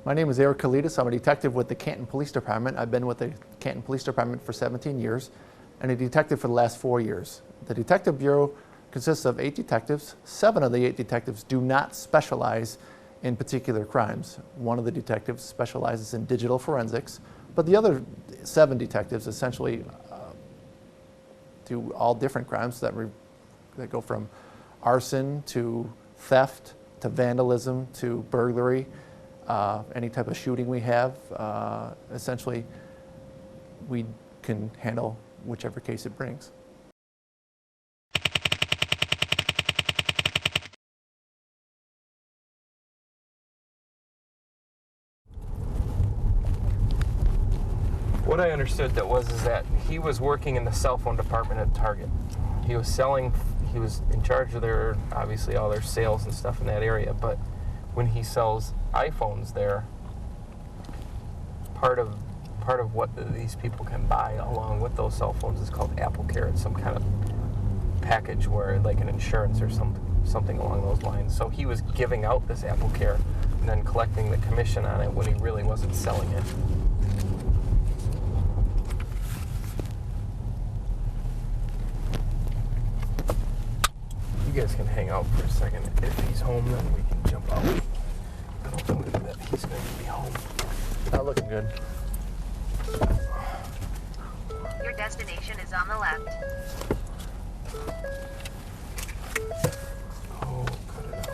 My name is Eric Kalidas. I'm a detective with the Canton Police Department. I've been with the Canton Police Department for 17 years and a detective for the last 4 years. The Detective Bureau consists of 8 detectives. 7 of the 8 detectives do not specialize in particular crimes. One of the detectives specializes in digital forensics, but the other 7 detectives essentially do all different crimes that go from arson to theft to vandalism to burglary. Any type of shooting we have, essentially, we can handle whichever case it brings. What I understood is that he was working in the cell phone department at Target. He was in charge of obviously all their sales and stuff in that area, but when he sells iPhones there, part of what these people can buy along with those cell phones is called AppleCare. It's some kind of package where, like an insurance or something along those lines. So he was giving out this AppleCare and then collecting the commission on it when he really wasn't selling it. You guys can hang out for a second. If he's home, then we can jump out. I don't know that he's going to be home. Not looking good. Your destination is on the left. Oh, cut it out.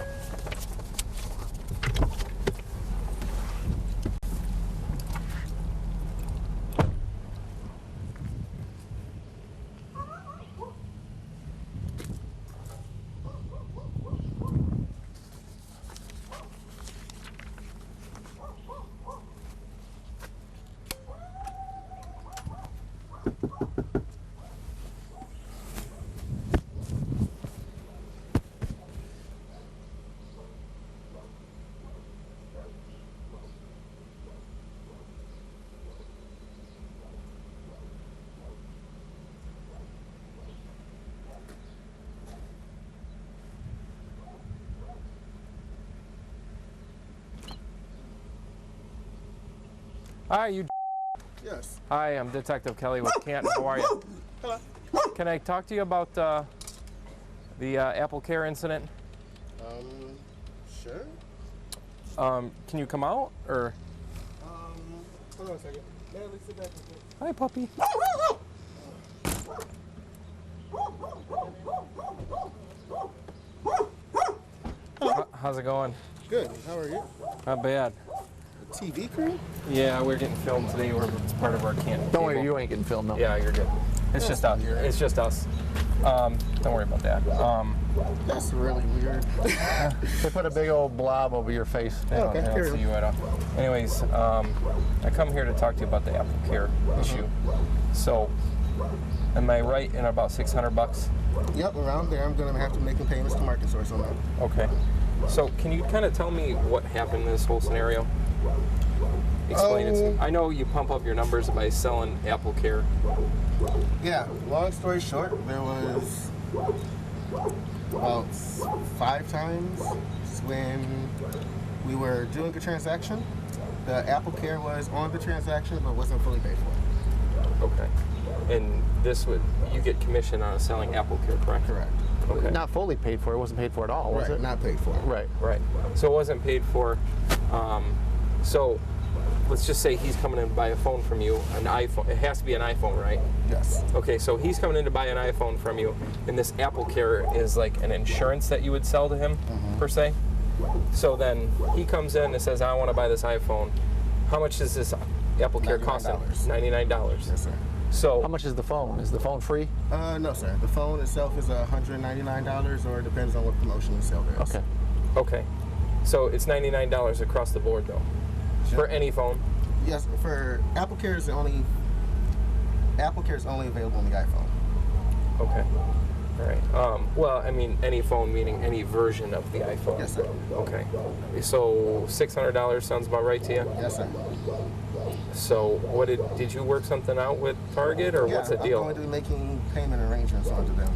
Hi, you. Yes. Hi, I'm Detective Kelly with Canton. How are you? Hello. Can I talk to you about the AppleCare incident? Sure. Can you come out or? Hold on a second. Natalie, sit back. Hi, puppy. How's it going? Good. How are you? Not bad. TV crew? Yeah, we're getting filmed today. It's part of our Canton. Don't worry, you ain't getting filmed, no. Yeah, you're good. It's just us. It's just us. Don't worry about that. That's really weird. They put a big old blob over your face. They don't see you at all. Anyways, I come here to talk to you about the AppleCare issue. So, am I right in about $600? Yep, around there. I'm going to have to make the payments to Market Source on that. Okay. So, can you kind of tell me what happened in this whole scenario? Explain it to me. I know you pump up your numbers by selling AppleCare. Yeah, long story short, there was about 5 times when we were doing a transaction. The AppleCare was on the transaction but wasn't fully paid for. Okay. And you get commission on selling AppleCare, correct? Correct. Okay. Not fully paid for. It wasn't paid for at all, was Right, it? not paid for. Right. Right. So it wasn't paid for. So let's just say he's coming in to buy a phone from you, an iPhone. It has to be an iPhone, right? Yes. Okay, so he's coming in to buy an iPhone from you, and this AppleCare is like an insurance that you would sell to him, per se. So then he comes in and says, I want to buy this iPhone. How much does this AppleCare cost him? $99. Yes, sir. So How much is the phone? Is the phone free? No, sir. The phone itself is $199, or it depends on what promotion the sale there is. Okay. Okay. So it's $99 across the board, though, for any phone. Yes, for AppleCare is only available on the iPhone. Okay. All right. Well, I mean, any phone meaning any version of the iPhone. Yes, sir. Okay. So $600 sounds about right to you? Yes, sir. So what did you work something out with Target, or what's the deal? I'm going to be making payment arrangements onto them.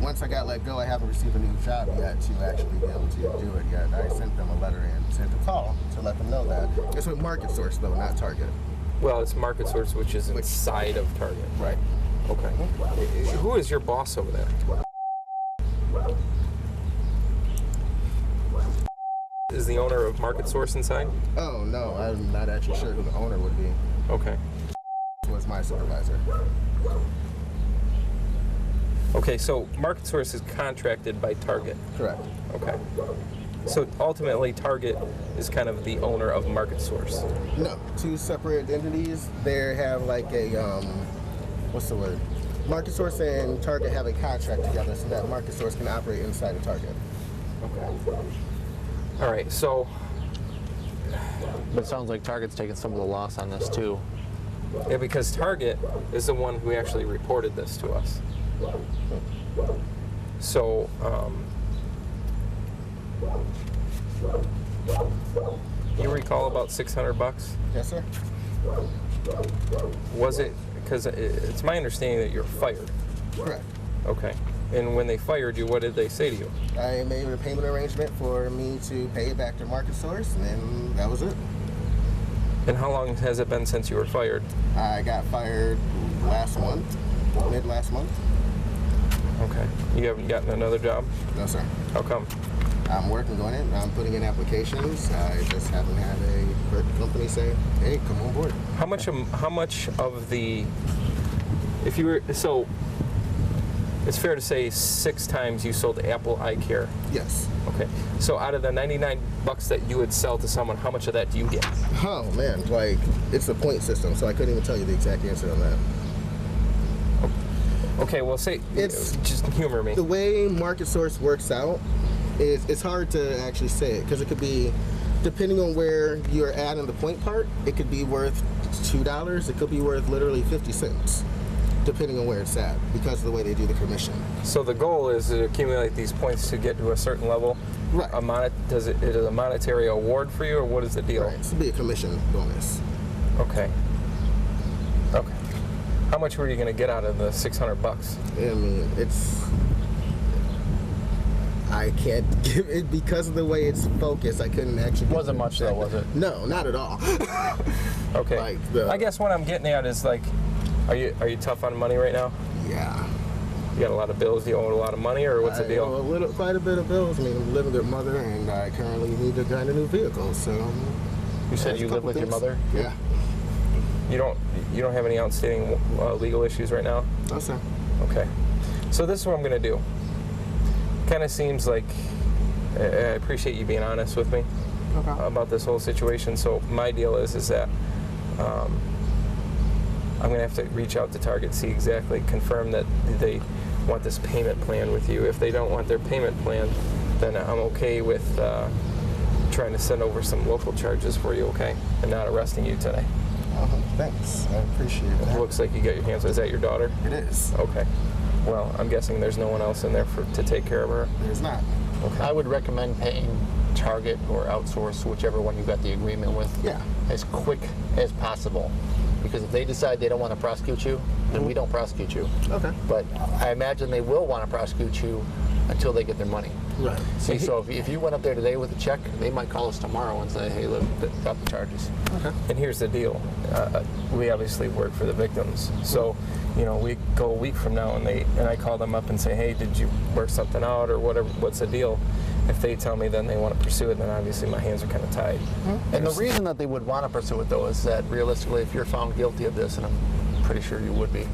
Once I got let go, I haven't received a new job yet to actually be able to do it yet. I sent them a letter and sent a call to let them know that. It's with Market Source, though, not Target. Well, it's Market Source, which is inside of Target. Right. Okay. Who is your boss over there? Is the owner of Market Source inside? Oh, no, I'm not actually sure who the owner would be. Okay. Was my supervisor. Okay, so Market Source is contracted by Target. Correct. Okay. So ultimately, Target is kind of the owner of Market Source. No, two separate entities. They have like a, what's the word? Market Source and Target have a contract together so that Market Source can operate inside of Target. Okay. All right, so But it sounds like Target's taking some of the loss on this too. yeah, because Target is the one who actually reported this to us. So, you recall about $600? Yes, sir. Was it, because it's my understanding that you're fired. Correct. Okay. And when they fired you, what did they say to you? I made a payment arrangement for me to pay it back to Market Source, and then that was it. And how long has it been since you were fired? I got fired last month, mid last month. Okay. You haven't gotten another job? No, sir. How come? I'm working on it. I'm putting in applications. I just haven't had a company say, "Hey, come on board." How much of the, if you were, so it's fair to say 6 times you sold Apple eye care. Yes. Okay. So out of the $99 that you would sell to someone, how much of that do you get? Oh man, like it's a point system, so I couldn't even tell you the exact answer on that. Okay, well, say, It's just humor me. the way Market Source works out is it's hard to actually say it because it could be, depending on where you're at in the point part, it could be worth $2. It could be worth literally 50 cents, depending on where it's at, because of the way they do the commission. So the goal is to accumulate these points to get to a certain level. Right. Does it is a monetary award for you, or what is the deal? Right. This would be a commission bonus. Okay. Okay. How much were you going to get out of the $600? I mean, I can't give it because of the way it's focused. I couldn't actually. Wasn't much though, was it? No, not at all. Okay. Like I guess what I'm getting at is like, are you tough on money right now? Yeah. You got a lot of bills. Do you owe a lot of money, or what's the I deal? owe quite a bit of bills. I mean, I'm living with mother, and I currently need to find a new vehicle. So. You said there's you a live couple with your things. mother? Yeah. You don't have any outstanding legal issues right now? No, sir. Okay. So this is what I'm going to do. Kind of seems like I appreciate you being honest with me about this whole situation. So my deal is that I'm going to have to reach out to Target, see exactly, confirm that they want this payment plan with you. If they don't want their payment plan, then I'm okay with trying to send over some local charges for you, okay? And not arresting you today. Thanks. I appreciate It that. looks like you got your hands. Is that your daughter? It is. Okay. Well, I'm guessing there's no one else in there to take care of her. There's not. Okay. I would recommend paying Target or outsource, whichever one you got the agreement with, Yeah. as quick as possible. Because if they decide they don't want to prosecute you, then we don't prosecute you. Okay. But I imagine they will want to prosecute you until they get their money. Right. See, so if you went up there today with a check, they might call us tomorrow and say, hey, look, drop the charges. Okay. And here's the deal. We obviously work for the victims. So, we go a week from now and I call them up and say, hey, did you work something out or whatever? What's the deal? If they tell me then they want to pursue it, then obviously my hands are kind of tied. And the reason that they would want to pursue it, though, is that realistically, if you're found guilty of this, and I'm pretty sure you would be,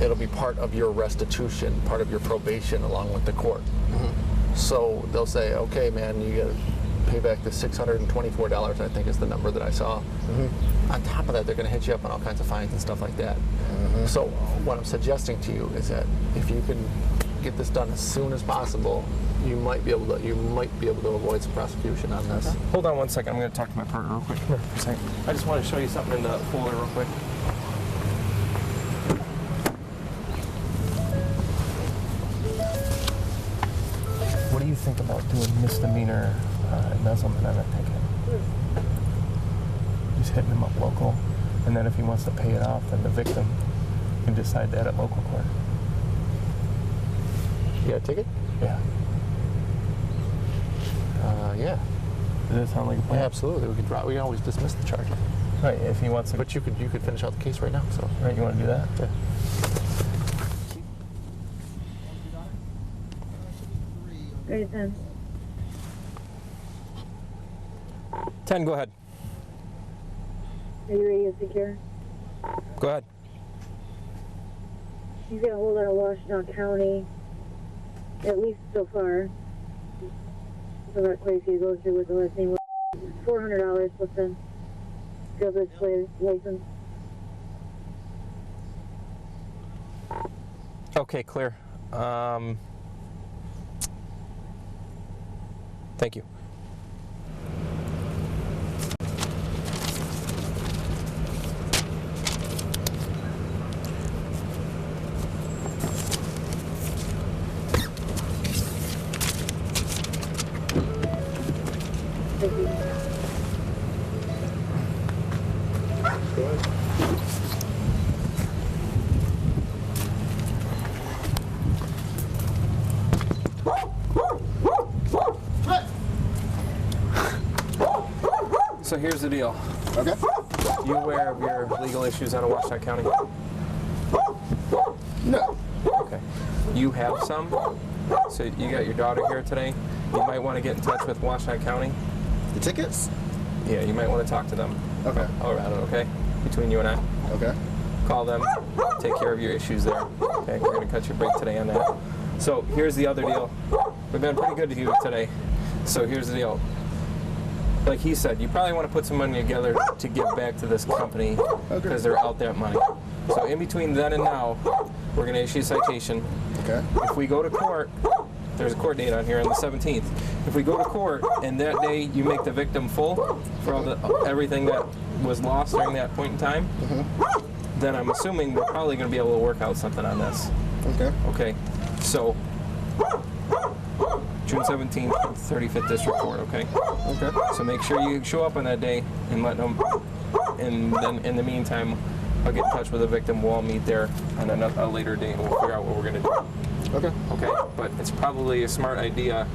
it'll be part of your restitution, part of your probation along with the court. So they'll say, okay, man, you got to pay back the $624, I think is the number that I saw. On top of that, they're going to hit you up on all kinds of fines and stuff like that. So what I'm suggesting to you is that if you can get this done as soon as possible, you might be able to avoid some prosecution on this. Hold on one second. I'm going to talk to my partner real quick. Come here for a second. I just want to show you something in the folder real quick. think about doing misdemeanor embezzlement on that ticket? Just hitting him up local, and then if he wants to pay it off, then the victim can decide that at local court. You got a ticket? Yeah. Yeah. Does that sound like a plan? Yeah, absolutely. We can always dismiss the charge. Right, if he wants to. But you could finish out the case right now. So. Right, you want to do that? Yeah. Great, then. 10, go ahead. Are you ready and secure? Go ahead. He's got a hold out of Washington County, at least so far. So that's quite a few to go through with the last name. $400 plus then driver's license. Okay, clear. Thank you. Thank you. So here's the deal. Okay. You aware of your legal issues out of Washington County? No. Okay. You have some? So you got your daughter here today. You might want to get in touch with Washington County. The tickets? Yeah, you might want to talk to them. Okay. All right, okay? Between you and I. Okay. Call them, take care of your issues there. Okay, we're going to cut your break today on that. So here's the other deal. We've been pretty good to you today. So here's the deal. Like he said, you probably want to put some money together to give back to this company because they're out that money. So in between then and now, we're going to issue a citation. Okay. If we go to court, there's a court date on here on the 17th. If we go to court and that day you make the victim full for all everything that was lost during that point in time, then I'm assuming we're probably going to be able to work out something on this. Okay. Okay, so June 17th, 35th District Court, okay? Okay. So make sure you show up on that day and let them, and then in the meantime, I'll get in touch with the victim. We'll all meet there on a later date and we'll figure out what we're going to do. Okay. Okay, but it's probably a smart idea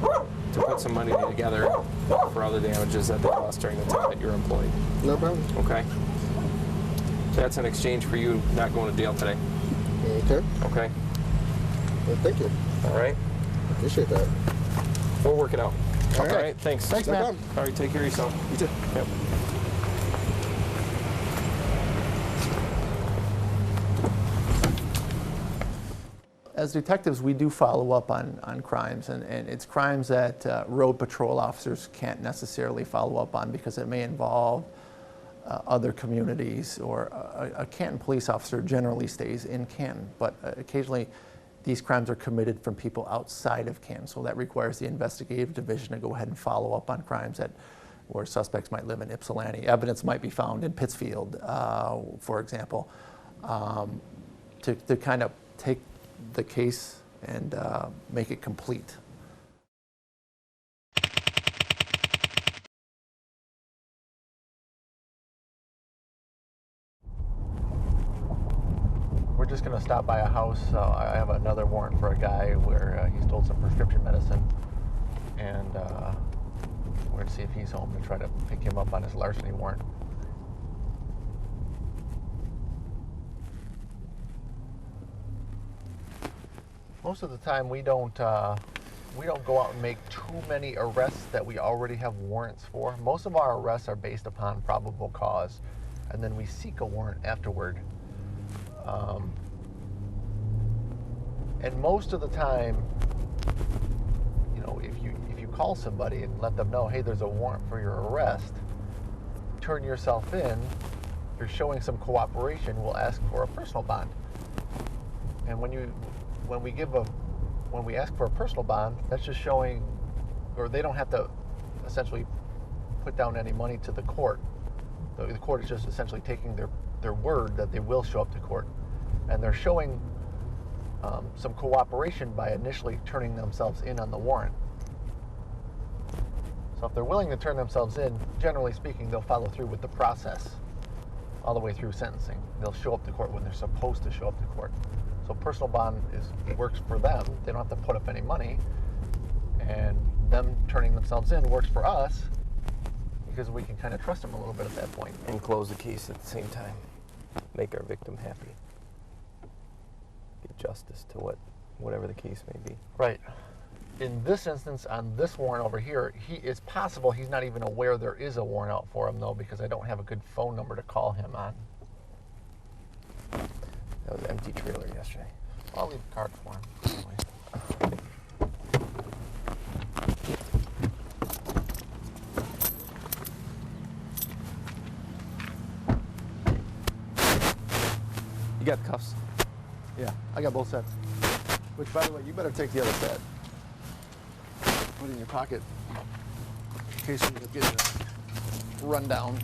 to put some money together for all the damages that they lost during the time that you're employed. No problem. Okay? That's in exchange for you not going to jail today. Okay. Okay? Well, thank you. All right? Appreciate that. We'll work it out. All right. Thanks. Thanks, No man. problem. All right, take care of yourself. You too. Yep. As detectives, we do follow up on crimes, and it's crimes that road patrol officers can't necessarily follow up on because it may involve other communities, or a Canton police officer generally stays in Canton, but occasionally these crimes are committed from people outside of Canton, so that requires the investigative division to go ahead and follow up on crimes where suspects might live in Ypsilanti. Evidence might be found in Pittsfield, for example, to kind of take the case and make it complete. We're just going to stop by a house. I have another warrant for a guy where he stole some prescription medicine, and we're going to see if he's home and try to pick him up on his larceny warrant. Most of the time, we don't go out and make too many arrests that we already have warrants for. Most of our arrests are based upon probable cause, and then we seek a warrant afterward. And most of the time, you know, if you call somebody and let them know, hey, there's a warrant for your arrest, turn yourself in. If you're showing some cooperation, we'll ask for a personal bond. And when we ask for a personal bond, that's just showing, or they don't have to essentially put down any money to the court. The court is just essentially taking their word that they will show up to court, and they're showing some cooperation by initially turning themselves in on the warrant. So if they're willing to turn themselves in, generally speaking, they'll follow through with the process all the way through sentencing. They'll show up to court when they're supposed to show up to court. So personal bond works for them. They don't have to put up any money. And them turning themselves in works for us because we can kind of trust them a little bit at that point. And close the case at the same time. Make our victim happy. Give justice to whatever the case may be. Right. In this instance, on this warrant over here, it's possible he's not even aware there is a warrant out for him, though, because I don't have a good phone number to call him on. That was an empty trailer yesterday. I'll leave a card for him. Anyway. You got the cuffs? Yeah, I got both sets. Which, by the way, you better take the other set. Put it in your pocket in case you get a rundown.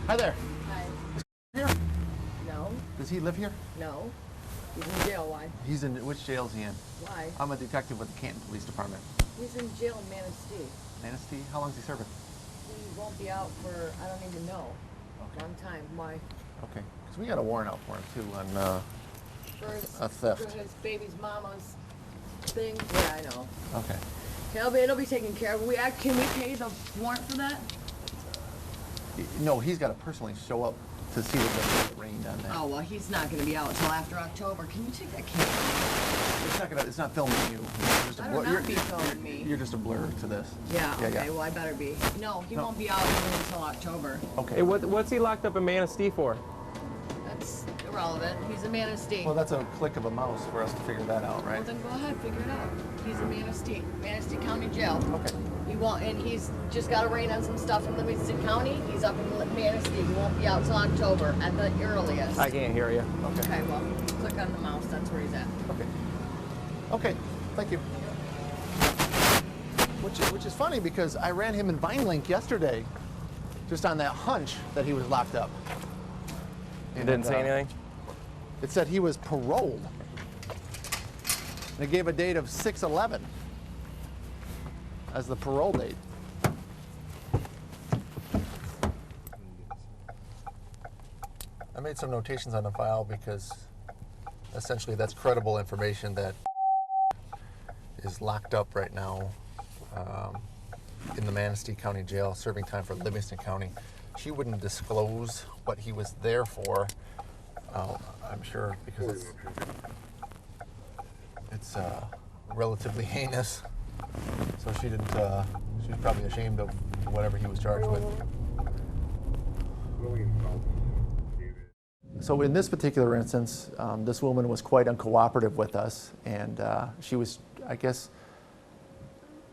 Hi there. Hi. Here? No, Does he live here? no. He's in jail. Why? He's in, which jail is he in? Why? I'm a detective with the Canton Police Department. He's in jail in Manistee. Manistee? How long is he serving? He won't be out for, I don't even know. Okay. Long time. Why? Okay. Because we got a warrant out for him, too, on For his, a theft. For his baby's mama's thing? Yeah, I know. Okay. It'll be taken care of. Can we pay the warrant for that? No, he's got to personally show up to see that it rained on that. Oh, well, he's not going to be out until after October. Can you take that camera? It's not filming you. You're just a I blur- don't you're- be filming me. You're just a blur to this. Yeah, okay, yeah. well, I better be. No, he No. won't be out even until October. Okay. Hey, what's he locked up in Manistee for? That's irrelevant. He's a Manistee. Well, that's a click of a mouse for us to figure that out, Well, right? then go ahead, figure it out. He's in Manistee County Jail. Okay. He won't, and he's just got to rain on some stuff in Livingston County. He's up in Manistee. He won't be out till October at the earliest. I can't hear you. Okay, well, click on the mouse. That's where he's at. Okay. Okay. Thank you. Which is funny because I ran him in VineLink yesterday, just on that hunch that he was locked up. It didn't say anything? It said he was paroled. And it gave a date of 6/11 as the parole date. I made some notations on the file because essentially that's credible information that is locked up right now in the Manistee County Jail, serving time for Livingston County. She wouldn't disclose what he was there for, I'm sure, because it's relatively heinous. So she didn't. She was probably ashamed of whatever he was charged with. So in this particular instance, this woman was quite uncooperative with us, and she was, I guess,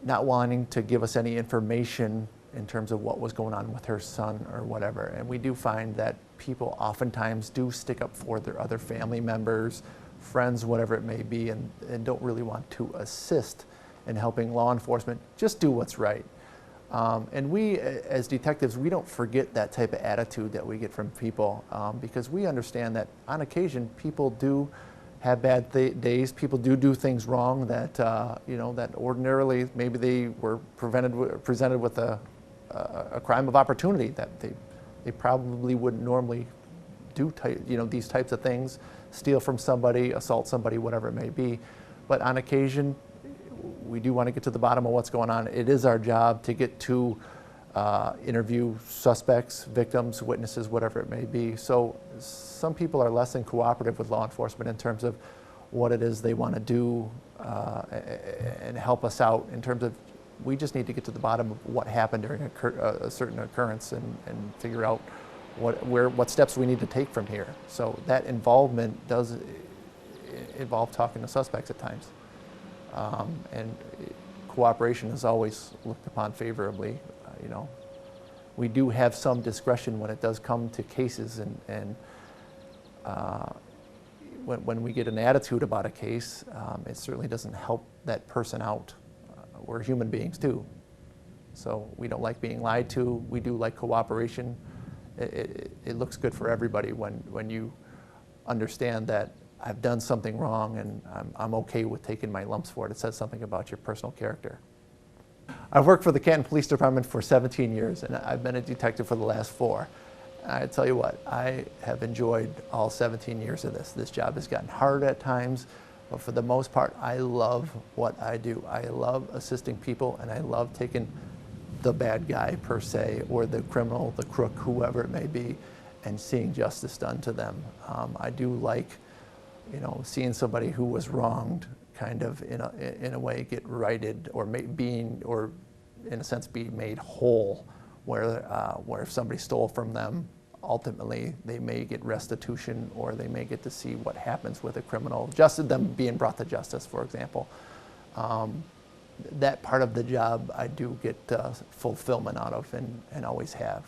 not wanting to give us any information in terms of what was going on with her son or whatever. And we do find that people oftentimes do stick up for their other family members, friends, whatever it may be, and don't really want to assist in helping law enforcement just do what's right. And we, as detectives, we don't forget that type of attitude that we get from people because we understand that on occasion people do have bad days. People do things wrong that that ordinarily maybe they were presented with a crime of opportunity that they probably wouldn't normally do. These types of things, steal from somebody, assault somebody, whatever it may be. But on occasion, we do want to get to the bottom of what's going on. It is our job to get to interview suspects, victims, witnesses, whatever it may be. So some people are less than cooperative with law enforcement in terms of what it is they want to do and help us out in terms of we just need to get to the bottom of what happened during a certain occurrence and figure out what steps we need to take from here. So that involvement does involve talking to suspects at times. And cooperation is always looked upon favorably. You know, we do have some discretion when it does come to cases, and when we get an attitude about a case, it certainly doesn't help that person out. We're human beings too, so we don't like being lied to. We do like cooperation. It looks good for everybody when you understand that I've done something wrong and I'm okay with taking my lumps for it. It says something about your personal character. I've worked for the Canton Police Department for 17 years, and I've been a detective for the last 4. I tell you what, I have enjoyed all 17 years of this. This job has gotten hard at times, but for the most part, I love what I do. I love assisting people, and I love taking the bad guy per se, or the criminal, the crook, whoever it may be, and seeing justice done to them. I do like, you know, seeing somebody who was wronged kind of in a way get righted, or in a sense be made whole, where if somebody stole from them, ultimately they may get restitution, or they may get to see what happens with a criminal, just them being brought to justice, for example. That part of the job I do get fulfillment out of, and always have.